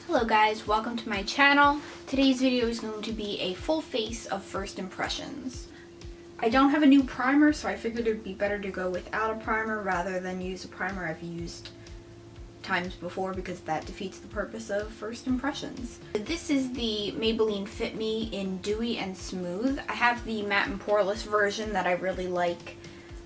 Hello guys, welcome to my channel. Today's video is going to be a full face of first impressions. I don't have a new primer, so I figured it would be better to go without a primer rather than use a primer I've used times before because that defeats the purpose of first impressions. This is the Maybelline Fit Me in Dewy and Smooth. I have the matte and poreless version that I really like.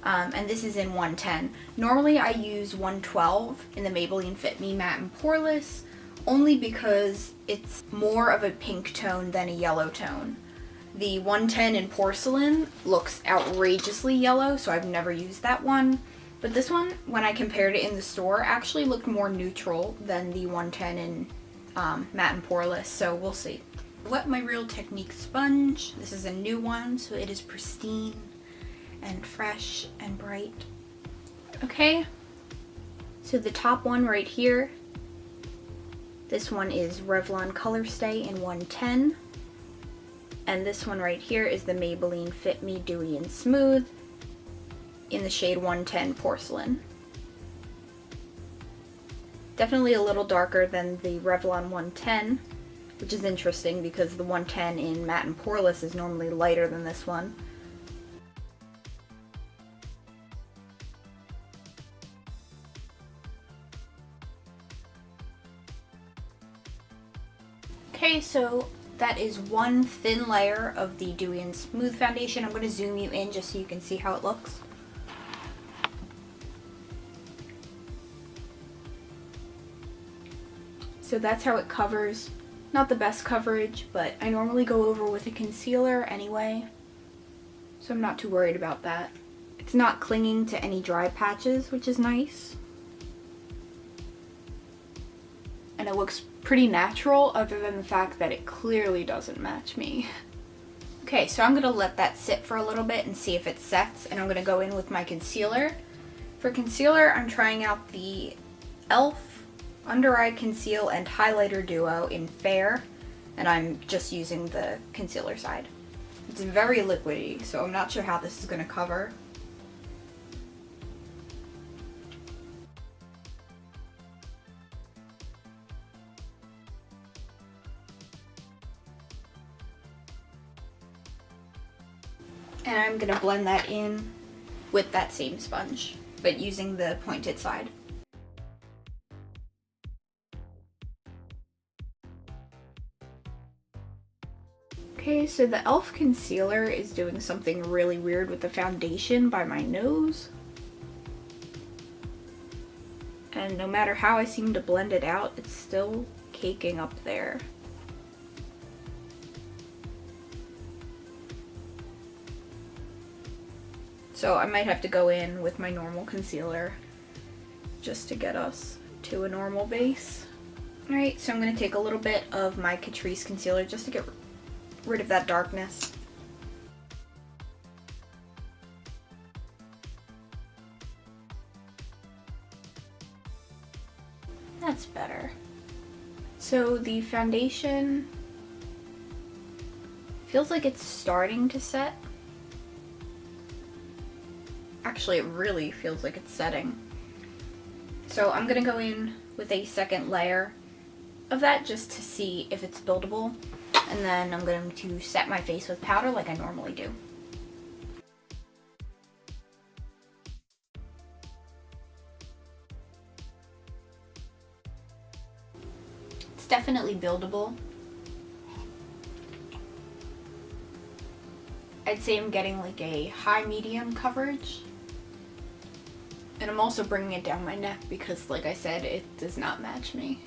And this is in 110. Normally I use 112 in the Maybelline Fit Me Matte and Poreless, only because it's more of a pink tone than a yellow tone. The 110 in Porcelain looks outrageously yellow, so I've never used that one. But this one, when I compared it in the store, actually looked more neutral than the 110 in Matte and Poreless, so we'll see. Wet my Real Technique sponge. This is a new one, so it is pristine and fresh and bright. Okay, so the top one right here, this one is Revlon Color Stay in 110, and this one right here is the Maybelline Fit Me Dewy and Smooth in the shade 110 Porcelain. Definitely a little darker than the Revlon 110, which is interesting because the 110 in Matte and Poreless is normally lighter than this one. Okay, so that is one thin layer of the Dewy and Smooth foundation. I'm going to zoom you in just so you can see how it looks. So that's how it covers. Not the best coverage, but I normally go over with a concealer anyway, so I'm not too worried about that. It's not clinging to any dry patches, which is nice. And it looks pretty natural other than the fact that it clearly doesn't match me. Okay, so I'm gonna let that sit for a little bit and see if it sets, and I'm gonna go in with my concealer. For concealer, I'm trying out the e.l.f. Under Eye Conceal and Highlighter Duo in Fair, and I'm just using the concealer side. It's very liquidy, so I'm not sure how this is gonna cover. And I'm gonna blend that in with that same sponge, but using the pointed side. Okay, so the e.l.f. concealer is doing something really weird with the foundation by my nose. And no matter how I seem to blend it out, it's still caking up there. So I might have to go in with my normal concealer just to get us to a normal base. Alright, so I'm going to take a little bit of my Catrice concealer just to get rid of that darkness. That's better. So the foundation feels like it's starting to set. Actually, it really feels like it's setting. So I'm gonna go in with a second layer of that just to see if it's buildable. And then I'm going to set my face with powder like I normally do. It's definitely buildable. I'd say I'm getting like a high medium coverage. And I'm also bringing it down my neck because, like I said, it does not match me.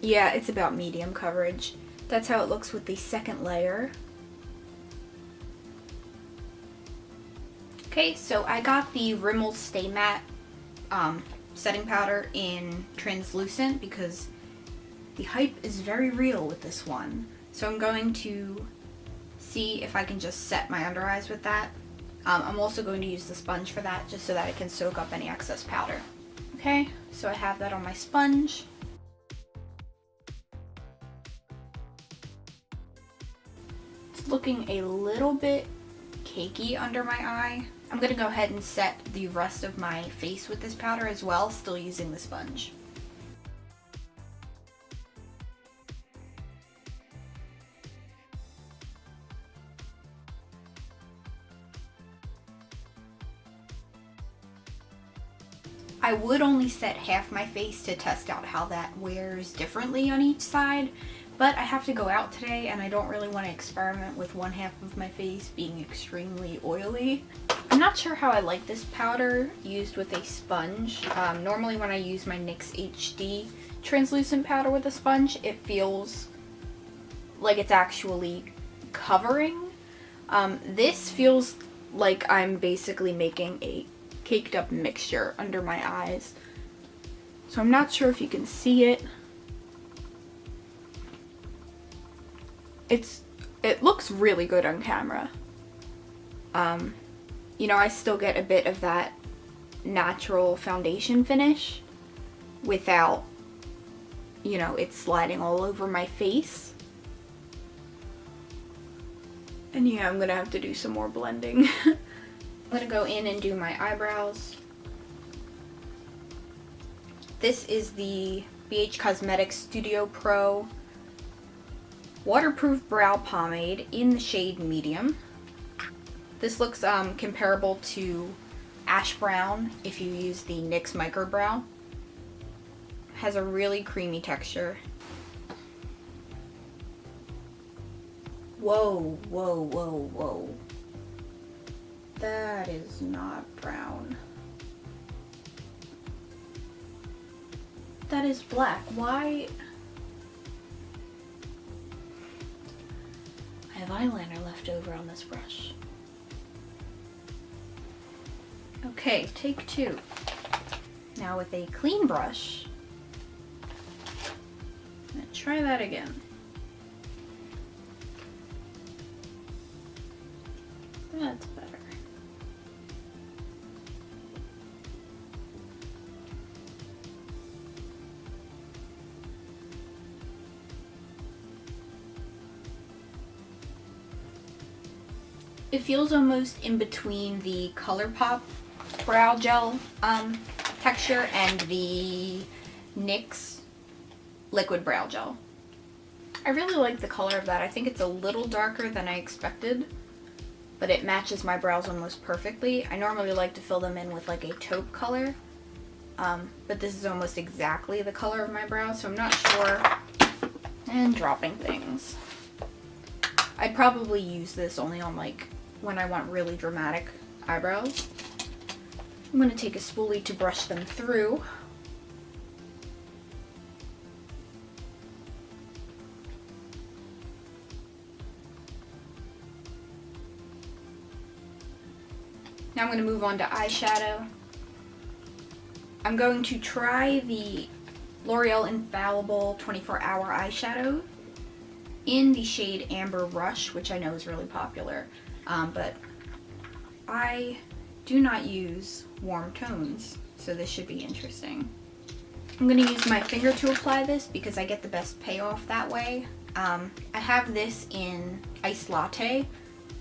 Yeah, it's about medium coverage. That's how it looks with the second layer. Okay, so I got the Rimmel Stay Matte setting powder in translucent because the hype is very real with this one. So I'm going to see if I can just set my under eyes with that. I'm also going to use the sponge for that just so that it can soak up any excess powder. Okay, so I have that on my sponge. Looking a little bit cakey under my eye. I'm gonna go ahead and set the rest of my face with this powder as well, still using the sponge. I would only set half my face to test out how that wears differently on each side, but I have to go out today and I don't really want to experiment with one half of my face being extremely oily. I'm not sure how I like this powder used with a sponge. Normally when I use my NYX HD translucent powder with a sponge, it feels like it's actually covering. This feels like I'm basically making a caked up mixture under my eyes. So I'm not sure if you can see it. It looks really good on camera. You know, I still get a bit of that natural foundation finish without, you know, it sliding all over my face. And yeah, I'm gonna have to do some more blending. I'm gonna go in and do my eyebrows. This is the BH Cosmetics Studio Pro Waterproof Brow Pomade in the shade Medium. This looks comparable to Ash Brown if you use the NYX Micro Brow. Has a really creamy texture. Whoa, whoa, whoa, whoa. That is not brown. That is black. Why? I have eyeliner left over on this brush. Okay, take two. Now with a clean brush, I'm gonna try that again. That's better. It feels almost in between the Colourpop brow gel texture and the NYX liquid brow gel. I really like the color of that. I think it's a little darker than I expected, but it matches my brows almost perfectly. I normally like to fill them in with like a taupe color, but this is almost exactly the color of my brows, so I'm not sure. And dropping things. I'd probably use this only on like when I want really dramatic eyebrows. I'm going to take a spoolie to brush them through. Now I'm going to move on to eyeshadow. I'm going to try the L'Oreal Infallible 24-Hour Eyeshadow in the shade Amber Rush, which I know is really popular, but I do not use warm tones, so this should be interesting. I'm going to use my finger to apply this because I get the best payoff that way. I have this in Iced Latte,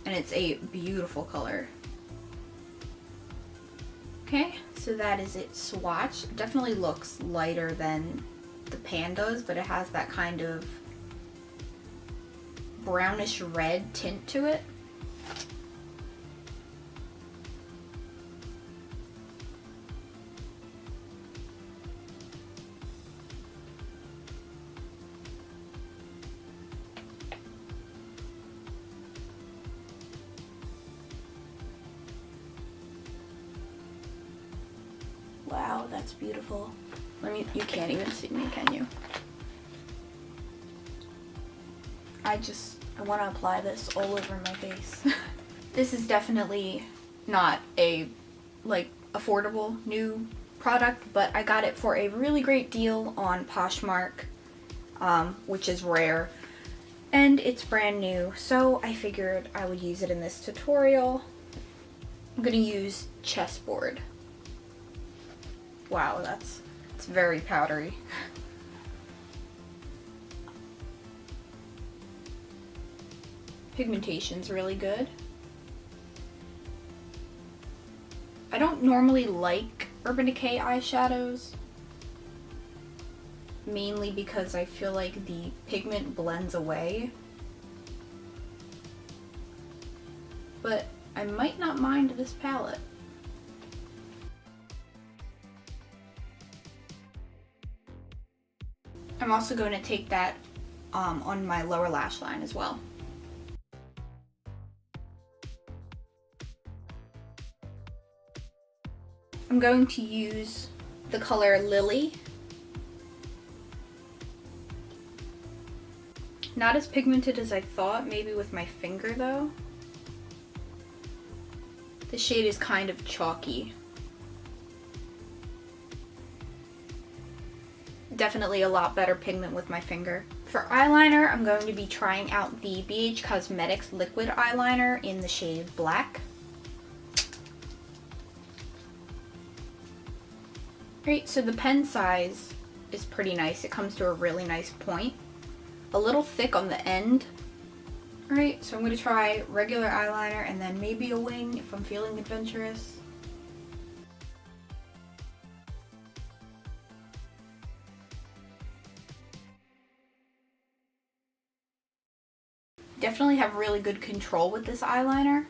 and it's a beautiful color. Okay, so that is it swatched. It definitely looks lighter than the pan does, but it has that kind of brownish red tint to it. Wow, that's beautiful. You can't even see me, can you? I want to apply this all over my face. This is definitely not a, like, affordable new product, but I got it for a really great deal on Poshmark, which is rare, and it's brand new, so I figured I would use it in this tutorial. I'm going to use Chessboard. Wow, it's very powdery. Pigmentation's really good. I don't normally like Urban Decay eyeshadows, mainly because I feel like the pigment blends away. But I might not mind this palette. I'm also going to take that on my lower lash line as well. I'm going to use the color Lily. Not as pigmented as I thought, maybe with my finger though. The shade is kind of chalky. Definitely a lot better pigment with my finger. For eyeliner, I'm going to be trying out the BH Cosmetics liquid eyeliner in the shade Black. Right, so the pen size is pretty nice. It comes to a really nice point. A little thick on the end. Alright, so I'm going to try regular eyeliner and then maybe a wing if I'm feeling adventurous. Definitely have really good control with this eyeliner.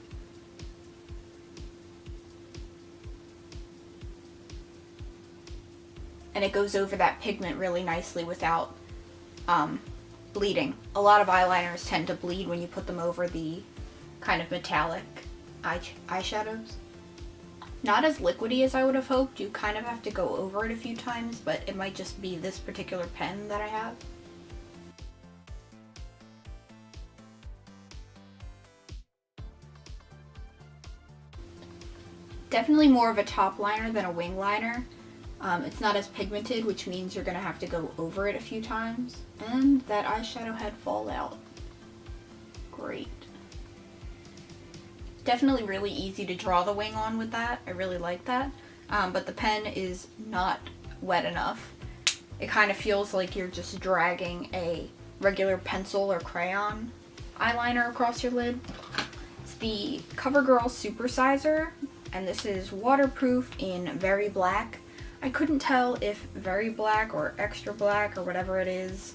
And it goes over that pigment really nicely without bleeding. A lot of eyeliners tend to bleed when you put them over the kind of metallic eyeshadows. Not as liquidy as I would have hoped. You kind of have to go over it a few times, but it might just be this particular pen that I have. Definitely more of a top liner than a wing liner. It's not as pigmented, which means you're going to have to go over it a few times. And that eyeshadow had fallout. Great. Definitely really easy to draw the wing on with that. I really like that. But the pen is not wet enough. It kind of feels like you're just dragging a regular pencil or crayon eyeliner across your lid. It's the CoverGirl Supersizer, and this is waterproof in Very Black. I couldn't tell if Very Black or Extra Black or whatever it is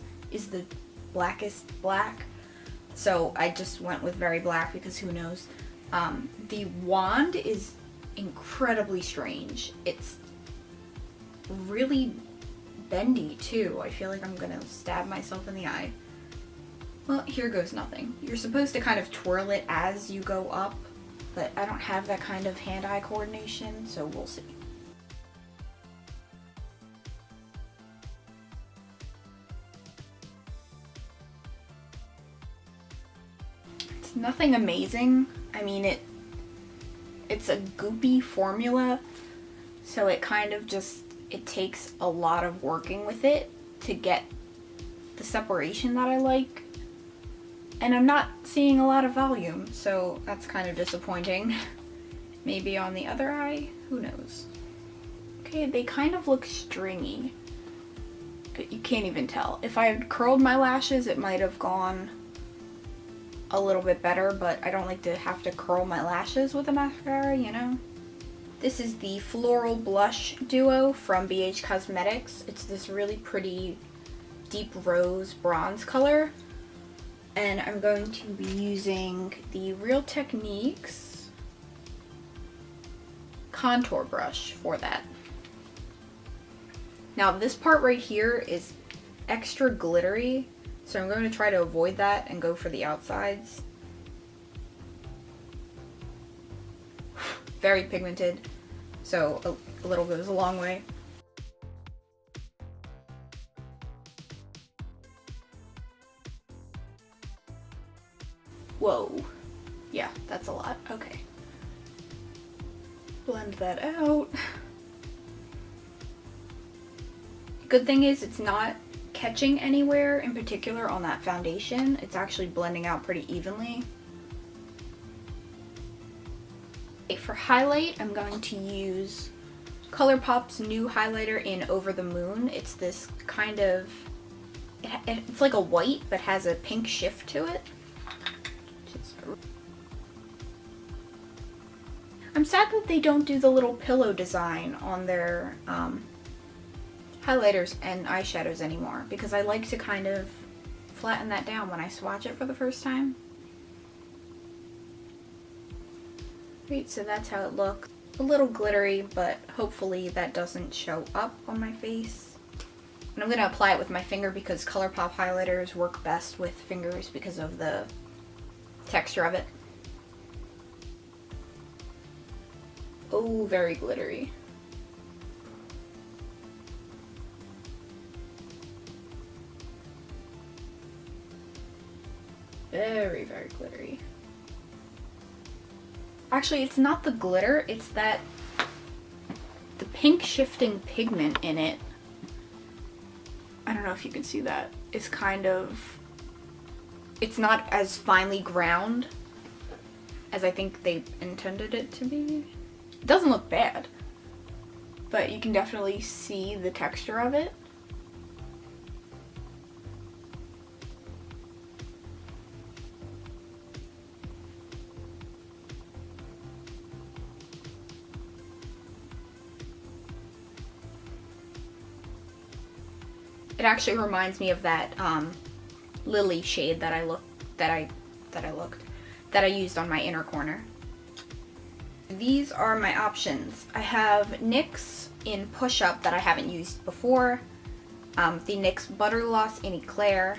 the blackest black. So I just went with Very Black because who knows. The wand is incredibly strange. It's really bendy too. I feel like I'm gonna stab myself in the eye. Well, here goes nothing. You're supposed to kind of twirl it as you go up, but I don't have that kind of hand-eye coordination, so we'll see. Nothing amazing. I mean, it's a goopy formula, so it kind of just, it takes a lot of working with it to get the separation that I like, and I'm not seeing a lot of volume, so that's kind of disappointing. Maybe on the other eye, who knows. Okay, they kind of look stringy, but you can't even tell. If I had curled my lashes, it might have gone a little bit better, but I don't like to have to curl my lashes with a mascara, you know? This is the Floral Blush Duo from BH Cosmetics. It's this really pretty deep rose bronze color. And I'm going to be using the Real Techniques contour brush for that. Now this part right here is extra glittery, so I'm going to try to avoid that and go for the outsides. Very pigmented, so a little goes a long way. Whoa. Yeah, that's a lot. Okay. Blend that out. Good thing is it's not catching anywhere in particular on that foundation. It's actually blending out pretty evenly. Okay, for highlight, I'm going to use Colourpop's new highlighter in Over the Moon. It's this kind of, it's like a white but has a pink shift to it. I'm sad that they don't do the little pillow design on their highlighters and eyeshadows anymore, because I like to kind of flatten that down when I swatch it for the first time. Great, so that's how it looks. A little glittery, but hopefully that doesn't show up on my face. And I'm going to apply it with my finger because Colourpop highlighters work best with fingers because of the texture of it. Oh, very glittery. Very, very glittery. Actually, it's not the glitter, it's that the pink shifting pigment in it. I don't know if you can see that. It's kind of, it's not as finely ground as I think they intended it to be. It doesn't look bad, but you can definitely see the texture of it. It actually reminds me of that Lily shade that I used on my inner corner. These are my options. I have NYX in Push Up that I haven't used before, the NYX Butter Gloss in Eclair,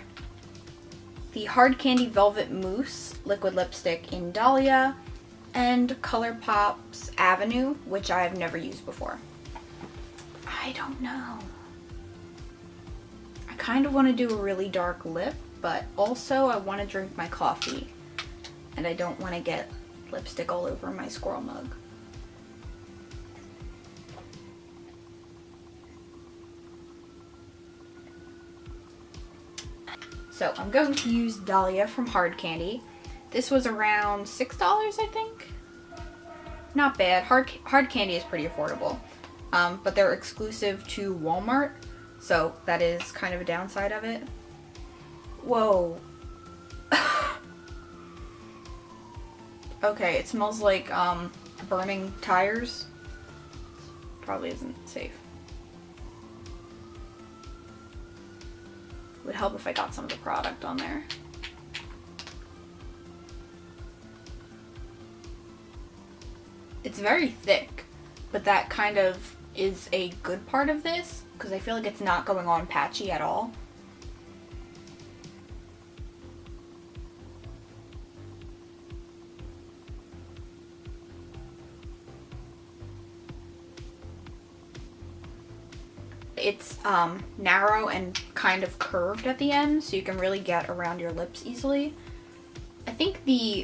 the Hard Candy Velvet Mousse liquid lipstick in Dahlia, and Colourpop's Avenue, which I have never used before. I don't know. I kind of want to do a really dark lip, but also I want to drink my coffee, and I don't want to get lipstick all over my squirrel mug. So I'm going to use Dahlia from Hard Candy. This was around $6, I think. Not bad. Hard Candy is pretty affordable, but they're exclusive to Walmart, so that is kind of a downside of it. Whoa. Okay, it smells like burning tires. Probably isn't safe. Would help if I got some of the product on there. It's very thick, but that kind of is a good part of this because I feel like it's not going on patchy at all. It's narrow and kind of curved at the end, so you can really get around your lips easily. I think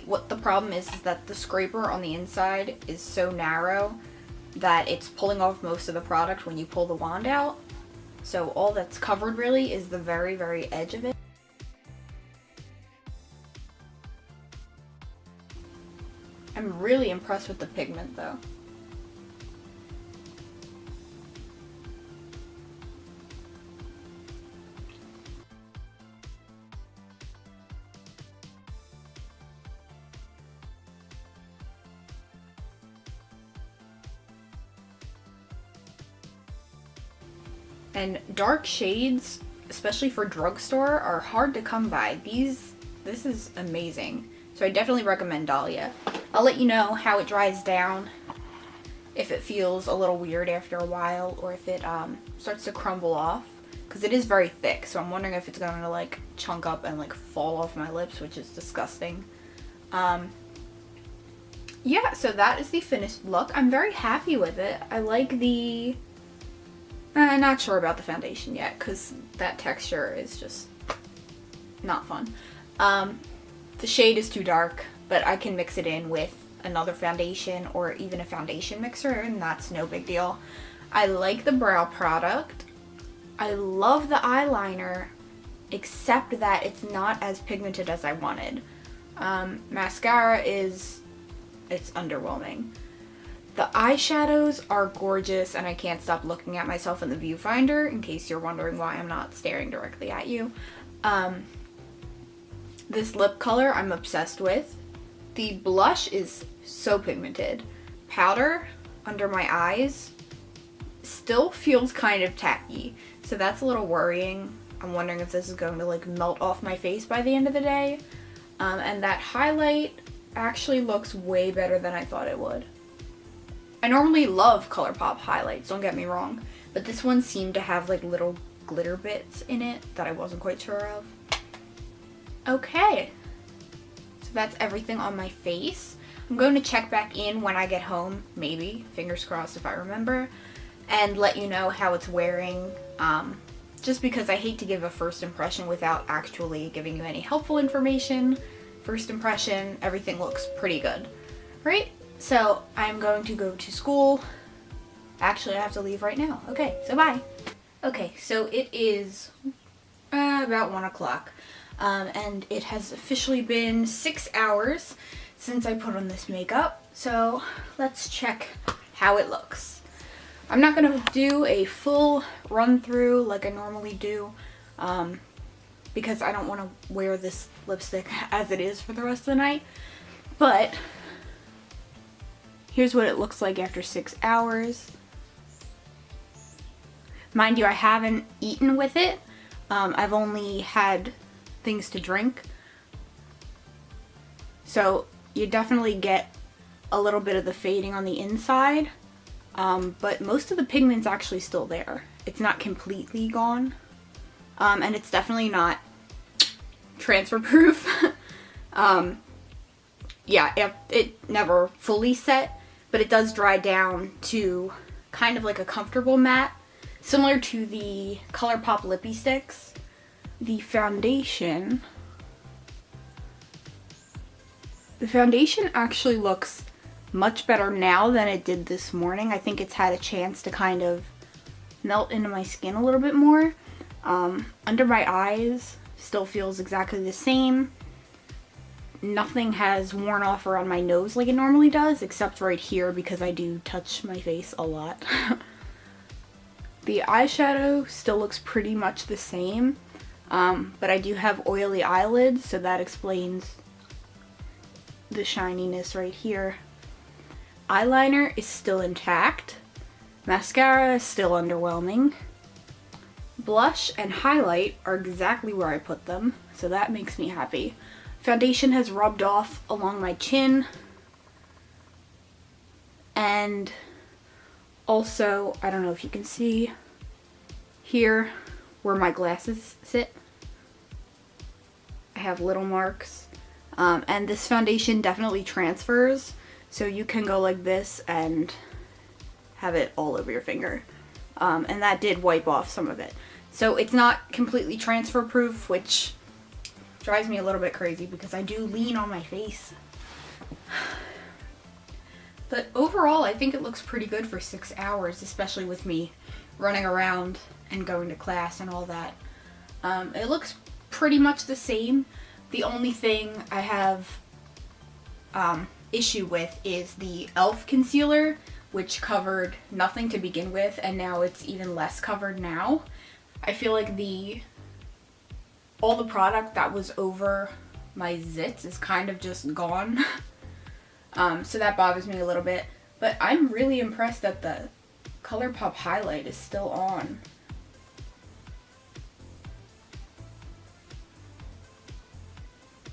what the problem is that the scraper on the inside is so narrow that it's pulling off most of the product when you pull the wand out. So all that's covered really is the very, very edge of it. I'm really impressed with the pigment though. And dark shades, especially for drugstore, are hard to come by. This is amazing. So I definitely recommend Dahlia. I'll let you know how it dries down, if it feels a little weird after a while, or if it starts to crumble off. Because it is very thick, so I'm wondering if it's going to like chunk up and like fall off my lips, which is disgusting. Yeah, so that is the finished look. I'm very happy with it. I like the... I'm not sure about the foundation yet because that texture is just not fun. The shade is too dark, but I can mix it in with another foundation or even a foundation mixer, and that's no big deal. I like the brow product. I love the eyeliner, except that it's not as pigmented as I wanted. Mascara it's underwhelming. The eyeshadows are gorgeous, and I can't stop looking at myself in the viewfinder, in case you're wondering why I'm not staring directly at you. This lip color I'm obsessed with. The blush is so pigmented. Powder under my eyes still feels kind of tacky, so that's a little worrying. I'm wondering if this is going to like melt off my face by the end of the day. And that highlight actually looks way better than I thought it would. I normally love Colourpop highlights, don't get me wrong, but this one seemed to have like little glitter bits in it that I wasn't quite sure of. Okay, so that's everything on my face. I'm going to check back in when I get home, maybe, fingers crossed if I remember, and let you know how it's wearing, just because I hate to give a first impression without actually giving you any helpful information. First impression, everything looks pretty good, right? So I'm going to go to school. Actually, I have to leave right now. Okay, so bye. Okay, so it is about 1 o'clock, and it has officially been 6 hours since I put on this makeup, so let's check how it looks. I'm not going to do a full run through like I normally do, because I don't want to wear this lipstick as it is for the rest of the night, but here's what it looks like after 6 hours. Mind you, I haven't eaten with it. I've only had things to drink. So you definitely get a little bit of the fading on the inside, but most of the pigment's actually still there. It's not completely gone, and it's definitely not transfer proof. Yeah, it never fully set, but it does dry down to kind of like a comfortable matte, similar to the Colourpop lippy sticks. The foundation actually looks much better now than it did this morning. I think it's had a chance to kind of melt into my skin a little bit more. Under my eyes still feels exactly the same. Nothing has worn off around my nose like it normally does, except right here because I do touch my face a lot. The eyeshadow still looks pretty much the same, but I do have oily eyelids, so that explains the shininess right here. Eyeliner is still intact. Mascara is still underwhelming. Blush and highlight are exactly where I put them, so that makes me happy. Foundation has rubbed off along my chin, and also, I don't know if you can see here where my glasses sit. I have little marks, and this foundation definitely transfers, so you can go like this and have it all over your finger, and that did wipe off some of it. So it's not completely transfer proof, which drives me a little bit crazy because I do lean on my face. But overall, I think it looks pretty good for 6 hours, especially with me running around and going to class and all that. It looks pretty much the same. The only thing I have issue with is the e.l.f. concealer, which covered nothing to begin with, and now it's even less covered now. I feel like all the product that was over my zits is kind of just gone. So that bothers me a little bit. But I'm really impressed that the Colourpop highlight is still on.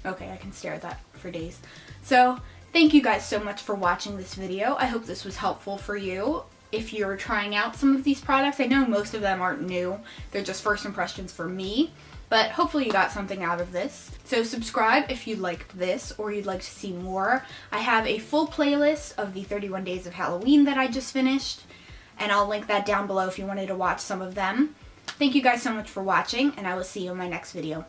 Okay, I can stare at that for days. So, thank you guys so much for watching this video. I hope this was helpful for you. If you're trying out some of these products, I know most of them aren't new. They're just first impressions for me. But hopefully you got something out of this. So subscribe if you liked this or you'd like to see more. I have a full playlist of the 31 Days of Halloween that I just finished, and I'll link that down below if you wanted to watch some of them. Thank you guys so much for watching, and I will see you in my next video.